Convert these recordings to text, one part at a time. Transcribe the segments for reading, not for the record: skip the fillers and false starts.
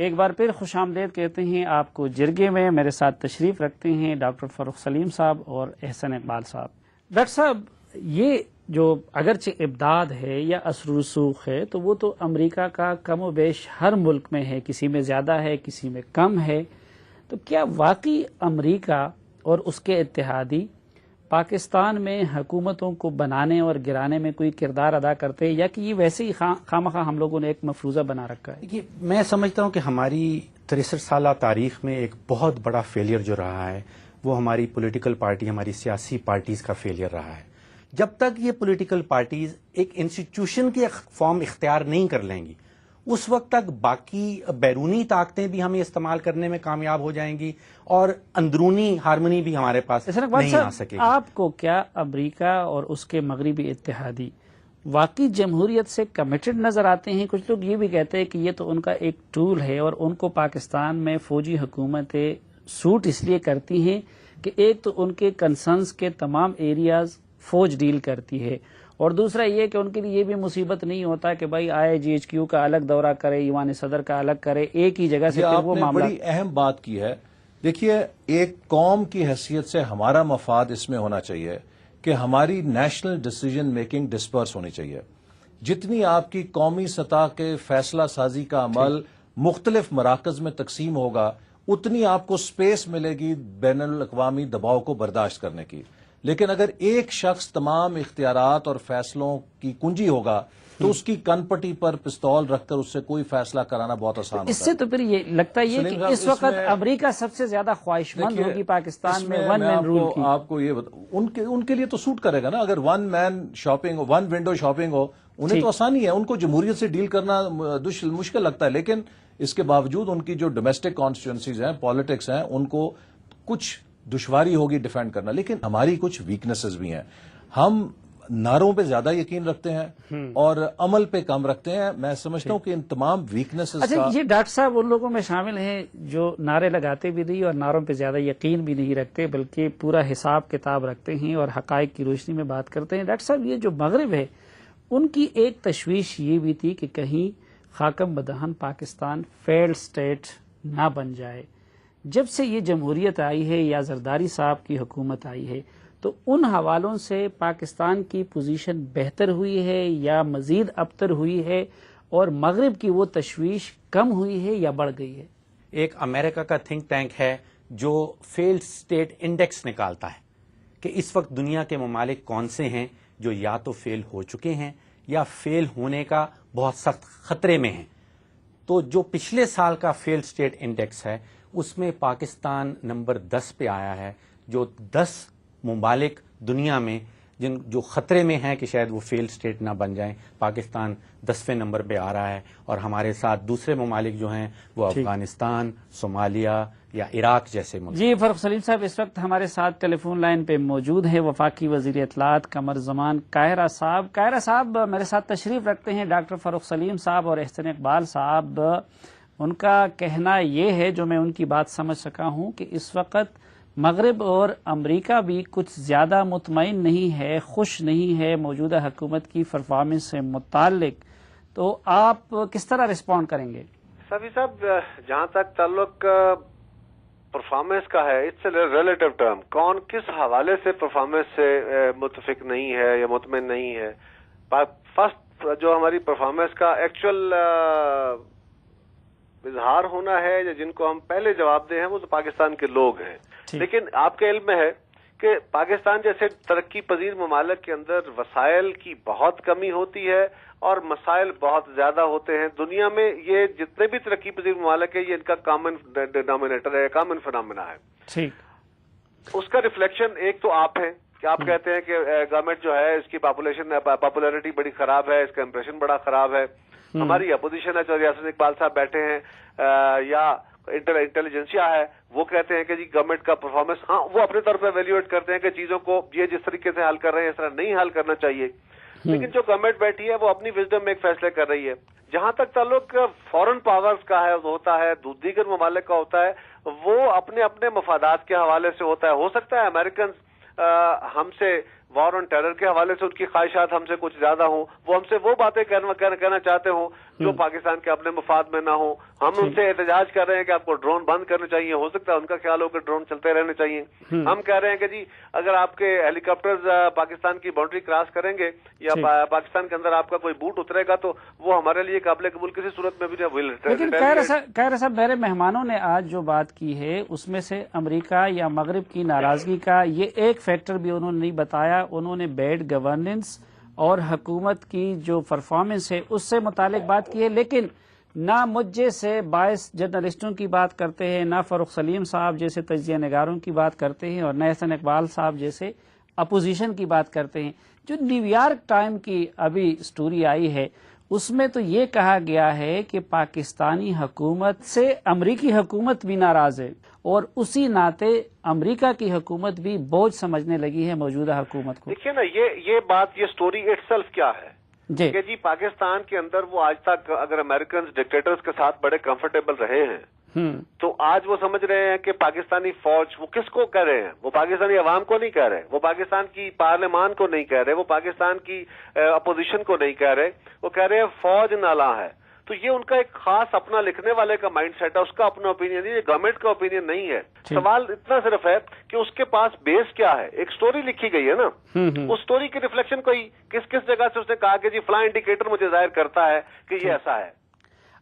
ایک بار پھر خوش آمدید کہتے ہیں آپ کو جرگے میں. میرے ساتھ تشریف رکھتے ہیں ڈاکٹر فاروق سلیم صاحب اور احسن اقبال صاحب. ڈاکٹر صاحب، یہ جو اگرچہ ابداد ہے یا اثر و رسوخ ہے تو وہ تو امریکہ کا کم و بیش ہر ملک میں ہے، کسی میں زیادہ ہے کسی میں کم ہے. تو کیا واقعی امریکہ اور اس کے اتحادی پاکستان میں حکومتوں کو بنانے اور گرانے میں کوئی کردار ادا کرتے ہیں، یا کہ یہ ویسے ہی خواہ ہم لوگوں نے ایک مفروضہ بنا رکھا ہے؟ یہ میں سمجھتا ہوں کہ ہماری 63 سالہ تاریخ میں ایک بہت بڑا فیلئر جو رہا ہے وہ ہماری پولیٹیکل پارٹی، ہماری سیاسی پارٹیز کا فیلئر رہا ہے. جب تک یہ پولیٹیکل پارٹیز ایک انسٹیٹیوشن کی فارم اختیار نہیں کر لیں گی اس وقت تک باقی بیرونی طاقتیں بھی ہمیں استعمال کرنے میں کامیاب ہو جائیں گی اور اندرونی ہارمنی بھی ہمارے پاس نہیں آ سکے گی. آپ کو کیا امریکہ اور اس کے مغربی اتحادی واقعی جمہوریت سے کمیٹڈ نظر آتے ہیں؟ کچھ لوگ یہ بھی کہتے ہیں کہ یہ تو ان کا ایک ٹول ہے اور ان کو پاکستان میں فوجی حکومتیں سوٹ اس لیے کرتی ہیں کہ ایک تو ان کے کنسرنز کے تمام ایریاز فوج ڈیل کرتی ہے، اور دوسرا یہ کہ ان کے لیے یہ بھی مصیبت نہیں ہوتا کہ بھائی IGHQ کا الگ دورہ کرے، ایوان صدر کا الگ کرے، ایک ہی جگہ سے پھر وہ معاملہ. بڑی اہم بات کی ہے. دیکھیے، ایک قوم کی حیثیت سے ہمارا مفاد اس میں ہونا چاہیے کہ ہماری نیشنل ڈیسیجن میکنگ ڈسپرس ہونی چاہیے. جتنی آپ کی قومی سطح کے فیصلہ سازی کا عمل مختلف مراکز میں تقسیم ہوگا اتنی آپ کو سپیس ملے گی بین الاقوامی دباؤ کو برداشت کرنے کی. لیکن اگر ایک شخص تمام اختیارات اور فیصلوں کی کنجی ہوگا تو اس کی کن پٹی پر پستول رکھ کر اس سے کوئی فیصلے کرانا بہت آسان ہوتا ہے. اس سے تو پھر یہ لگتا ہے کہ اس وقت امریکہ سب سے زیادہ خواہش مند ہوگی پاکستان میں ون مین رول کی. آپ کو یہ ان کے لیے تو سوٹ کرے گا نا. اگر ون مین شاپنگ ہو، ون ونڈو شاپنگ ہو، انہیں تو آسانی ہے. ان کو جمہوریت سے ڈیل کرنا مشکل لگتا ہے، لیکن اس کے باوجود ان کی جو ڈومیسٹک کانسٹیٹوئنسیز ہیں، پالیٹکس ہیں، ان کو کچھ دشواری ہوگی ڈیفینڈ کرنا. لیکن ہماری کچھ ویکنیسز بھی ہیں. ہم نعروں پہ زیادہ یقین رکھتے ہیں اور عمل پہ کم رکھتے ہیں. میں سمجھتا ہوں کہ ان تمام ویکنیسز اچھا، یہ ڈاکٹر صاحب ان لوگوں میں شامل ہیں جو نعرے لگاتے بھی نہیں اور نعروں پہ زیادہ یقین بھی نہیں رکھتے، بلکہ پورا حساب کتاب رکھتے ہیں اور حقائق کی روشنی میں بات کرتے ہیں. ڈاکٹر صاحب، یہ جو مغرب ہے ان کی ایک تشویش یہ بھی تھی کہ کہیں خاکم بدہن پاکستان فیلڈ اسٹیٹ نہ بن جائے. جب سے یہ جمہوریت آئی ہے یا زرداری صاحب کی حکومت آئی ہے تو ان حوالوں سے پاکستان کی پوزیشن بہتر ہوئی ہے یا مزید ابتر ہوئی ہے، اور مغرب کی وہ تشویش کم ہوئی ہے یا بڑھ گئی ہے؟ ایک امریکہ کا تھنک ٹینک ہے جو فیلڈ اسٹیٹ انڈیکس نکالتا ہے کہ اس وقت دنیا کے ممالک کون سے ہیں جو یا تو فیل ہو چکے ہیں یا فیل ہونے کا بہت سخت خطرے میں ہیں. تو جو پچھلے سال کا فیلڈ اسٹیٹ انڈیکس ہے اس میں پاکستان نمبر 10 پہ آیا ہے. جو 10 ممالک دنیا میں جو خطرے میں ہیں کہ شاید وہ فیلڈ اسٹیٹ نہ بن جائیں، پاکستان 10ویں نمبر پہ آ رہا ہے. اور ہمارے ساتھ دوسرے ممالک جو ہیں وہ افغانستان، صومالیہ یا عراق جیسے ملک. جی، فاروق سلیم صاحب اس وقت ہمارے ساتھ ٹیلی فون لائن پہ موجود ہیں وفاقی وزیر اطلاعات قمر زمان قاہرہ صاحب. قاہرہ صاحب میرے ساتھ تشریف رکھتے ہیں ڈاکٹر فاروق سلیم صاحب اور احسن اقبال صاحب. ان کا کہنا یہ ہے، جو میں ان کی بات سمجھ سکا ہوں، کہ اس وقت مغرب اور امریکہ بھی کچھ زیادہ مطمئن نہیں ہے، خوش نہیں ہے موجودہ حکومت کی پرفارمنس سے متعلق. تو آپ کس طرح رسپونڈ کریں گے؟ صافی صاحب، جہاں تک تعلق پرفارمنس کا ہے، اٹس اے ریلیٹو ٹرم. کون کس حوالے سے پرفارمنس سے متفق نہیں ہے یا مطمئن نہیں ہے. فرسٹ جو ہماری پرفارمنس کا ایکچوئل اظہار ہونا ہے یا جن کو ہم پہلے جواب دے ہیں وہ تو پاکستان کے لوگ ہیں. لیکن آپ کے علم میں ہے کہ پاکستان جیسے ترقی پذیر ممالک کے اندر وسائل کی بہت کمی ہوتی ہے اور مسائل بہت زیادہ ہوتے ہیں. دنیا میں یہ جتنے بھی ترقی پذیر ممالک ہیں یہ ان کا کامن ڈینامینیٹر ہے، کامن فنامنا ہے. اس کا ریفلیکشن ایک تو آپ ہیں کہ آپ کہتے ہیں کہ گورنمنٹ جو ہے اس کی پاپولیرٹی بڑی خراب ہے، اس کا امپریشن بڑا خراب ہے. ہماری اپوزیشن ہے، چودھری احسن اقبال صاحب بیٹھے ہیں یا انٹیلیجنسیا ہے، وہ کہتے ہیں کہ جی گورنمنٹ کا پرفارمنس، ہاں وہ اپنے طور پہ ایویلیویٹ کرتے ہیں کہ چیزوں کو یہ جس طریقے سے حل کر رہے ہیں اس طرح نہیں حل کرنا چاہیے. لیکن جو گورنمنٹ بیٹھی ہے وہ اپنی وزڈم میں ایک فیصلے کر رہی ہے. جہاں تک تعلق فورن پاورز کا ہے ہوتا ہے، دیگر ممالک کا ہوتا ہے، وہ اپنے اپنے مفادات کے حوالے سے ہوتا ہے. ہو سکتا ہے امریکنز ہم سے وار آن ٹیرر کے حوالے سے ان کی خواہشات ہم سے کچھ زیادہ ہوں، وہ ہم سے وہ باتیں کہنا چاہتے ہوں جو پاکستان کے اپنے مفاد میں نہ ہوں. ہم ان سے احتجاج کر رہے ہیں کہ آپ کو ڈرون بند کرنے چاہیے، ہو سکتا ہے ان کا خیال ہو کہ ڈرون چلتے رہنے چاہیے. ہم کہہ رہے ہیں کہ جی اگر آپ کے ہیلی کاپٹرز پاکستان کی باؤنڈری کراس کریں گے یا پاکستان کے اندر آپ کا کوئی بوٹ اترے گا تو وہ ہمارے لیے قابل قبول کسی صورت میں بھی نہیں. لیکن خیر صاحب، میرے مہمانوں نے آج جو بات کی ہے اس میں سے امریکہ یا مغرب کی ناراضگی کا یہ ایک فیکٹر بھی انہوں نے نہیں بتایا. انہوں نے بیڈ گورننس اور حکومت کی جو پرفارمنس ہے اس سے متعلق بات کی ہے، لیکن نہ مجھے سے باعث جرنلسٹوں کی بات کرتے ہیں، نہ فاروق سلیم صاحب جیسے تجزیہ نگاروں کی بات کرتے ہیں، اور نہ احسن اقبال صاحب جیسے اپوزیشن کی بات کرتے ہیں. جو نیو یارک ٹائم کی ابھی سٹوری آئی ہے اس میں تو یہ کہا گیا ہے کہ پاکستانی حکومت سے امریکی حکومت بھی ناراض ہے، اور اسی ناطے امریکہ کی حکومت بھی بوجھ سمجھنے لگی ہے موجودہ حکومت کو. دیکھیے نا یہ بات، یہ سٹوری اٹ سیلف کیا ہے کہ جی پاکستان کے اندر وہ آج تک اگر امریکنز ڈکٹیٹرز کے ساتھ بڑے کمفرٹیبل رہے ہیں تو آج وہ سمجھ رہے ہیں کہ پاکستانی فوج، وہ کس کو کہہ رہے ہیں؟ وہ پاکستانی عوام کو نہیں کہہ رہے، وہ پاکستان کی پارلیمان کو نہیں کہہ رہے، وہ پاکستان کی اپوزیشن کو نہیں کہہ رہے، وہ کہہ رہے ہیں فوج نالاں ہے. تو یہ ان کا ایک خاص اپنا لکھنے والے کا مائنڈ سیٹ ہے، اس کا اپنا اوپینین ہے، یہ گورنمنٹ کا اوپینین نہیں ہے. سوال اتنا صرف ہے کہ اس کے پاس بیس کیا ہے. ایک سٹوری لکھی گئی ہے نا، اس سٹوری کی ریفلیکشن کوئی کس جگہ سے اس نے کہا کہ جی فلاں انڈیکیٹر مجھے ظاہر کرتا ہے کہ یہ ایسا ہے.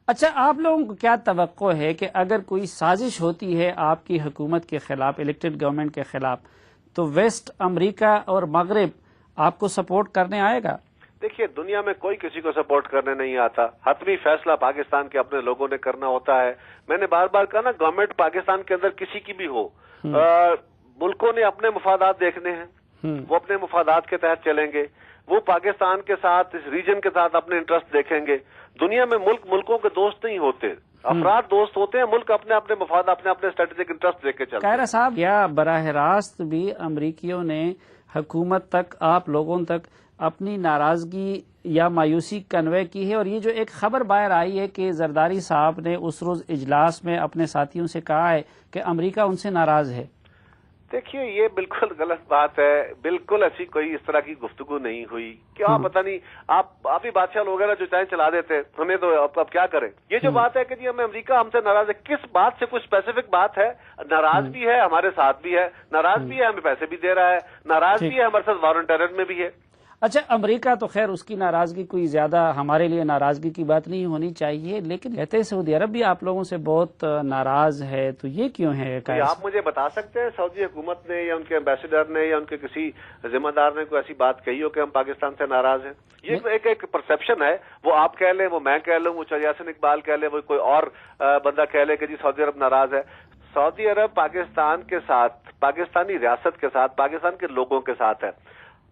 اچھا، آپ لوگوں کو کیا توقع ہے کہ اگر کوئی سازش ہوتی ہے آپ کی حکومت کے خلاف، الیکٹڈ گورنمنٹ کے خلاف، تو ویسٹ امریکہ اور مغرب آپ کو سپورٹ کرنے آئے گا؟ دیکھیے دنیا میں کوئی کسی کو سپورٹ کرنے نہیں آتا، حتمی فیصلہ پاکستان کے اپنے لوگوں نے کرنا ہوتا ہے. میں نے بار بار کہا نا، گورنمنٹ پاکستان کے اندر کسی کی بھی ہو، ملکوں نے اپنے مفادات دیکھنے ہیں، وہ اپنے مفادات کے تحت چلیں گے. وہ پاکستان کے ساتھ، اس ریجن کے ساتھ اپنے انٹرسٹ دیکھیں گے. دنیا میں ملکوں کے دوست نہیں ہوتے، افراد دوست ہوتے ہیں. ملک اپنے اپنے مفاد، اپنے اپنے اسٹریٹجک انٹرسٹ دیکھ کے چلتے ہیں. قاہرہ صاحب، کیا براہ راست بھی امریکیوں نے حکومت تک، آپ لوگوں تک اپنی ناراضگی یا مایوسی کنوے کی ہے؟ اور یہ جو ایک خبر باہر آئی ہے کہ زرداری صاحب نے اس روز اجلاس میں اپنے ساتھیوں سے کہا ہے کہ امریکہ ان سے ناراض ہے. دیکھیے یہ بالکل غلط بات ہے، بالکل ایسی کوئی اس طرح کی گفتگو نہیں ہوئی. کیا پتہ نہیں، آپ ہی بادشاہ لوگ ہیں جو چاہے چلا دیتے، ہمیں تو اب کیا کریں. یہ جو بات ہے کہ جی ہمیں امریکہ ہم سے ناراض ہے، کس بات سے؟ کوئی اسپیسیفک بات ہے؟ ناراض بھی ہے، ہمارے ساتھ بھی ہے، ناراض بھی ہے، ہمیں پیسے بھی دے رہا ہے، ناراض بھی ہے، ہمارے ساتھ وار آن ٹیرر میں بھی ہے. اچھا، امریکہ تو خیر اس کی ناراضگی کوئی زیادہ ہمارے لیے ناراضگی کی بات نہیں ہونی چاہیے، لیکن کہتے ہیں سعودی عرب بھی آپ لوگوں سے بہت ناراض ہے، تو یہ کیوں ہے؟ آپ مجھے بتا سکتے ہیں سعودی حکومت نے یا ان کے ایمبیسڈر نے یا ان کے کسی ذمہ دار نے کوئی ایسی بات کہی ہو کہ ہم پاکستان سے ناراض ہیں؟ یہ ایک پرسپشن ہے، وہ آپ کہہ لیں، وہ میں کہہ لوں، وہ یاسین اقبال کہہ لیں، وہ کوئی اور بندہ کہہ لے کہ جی سعودی عرب ناراض ہے. سعودی عرب پاکستان کے ساتھ، پاکستانی ریاست کے ساتھ، پاکستان کے لوگوں کے ساتھ ہے.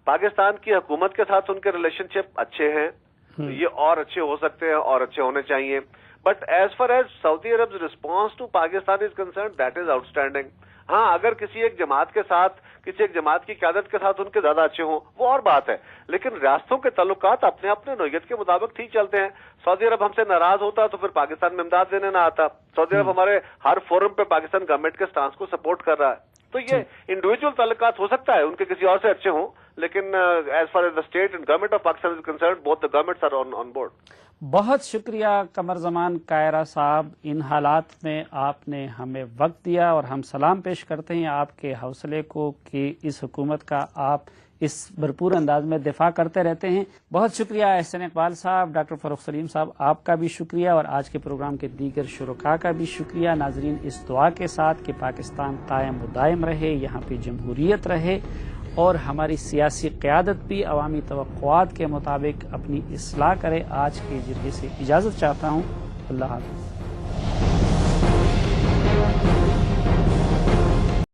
پاکستان کی حکومت کے ساتھ ان کے ریلیشن شپ اچھے ہیں، یہ اور اچھے ہو سکتے ہیں اور اچھے ہونے چاہیے. But as far as Saudi Arab response to Pakistan is concerned, that is آؤٹ اسٹینڈنگ. ہاں، اگر کسی ایک جماعت کے ساتھ، کسی ایک جماعت کی قیادت کے ساتھ ان کے زیادہ اچھے ہوں وہ اور بات ہے، لیکن ریاستوں کے تعلقات اپنے اپنے نوعیت کے مطابق ٹھیک چلتے ہیں. سعودی عرب ہم سے ناراض ہوتا تو پھر پاکستان میں امداد دینے نہ آتا. سعودی عرب ہمارے ہر فورم پہ پاکستان گورنمنٹ کے سٹانس کو سپورٹ کر رہا ہے. تو یہ انڈیویجول تعلقات ہو سکتا ہے ان کے کسی اور سے اچھے ہوں، لیکن as far as the state and government of Pakistan is concerned, both the governments are on board. بہت شکریہ قمر زمان قاہرہ صاحب، ان حالات میں آپ نے ہمیں وقت دیا، اور ہم سلام پیش کرتے ہیں آپ کے حوصلے کو کہ اس حکومت کا آپ اس بھرپور انداز میں دفاع کرتے رہتے ہیں. بہت شکریہ احسن اقبال صاحب، ڈاکٹر فاروق سلیم صاحب، آپ کا بھی شکریہ، اور آج کے پروگرام کے دیگر شرکاء کا بھی شکریہ. ناظرین، اس دعا کے ساتھ کہ پاکستان قائم و دائم رہے، یہاں پہ جمہوریت رہے، اور ہماری سیاسی قیادت بھی عوامی توقعات کے مطابق اپنی اصلاح کرے، آج کے جرگے سے اجازت چاہتا ہوں. اللہ حافظ.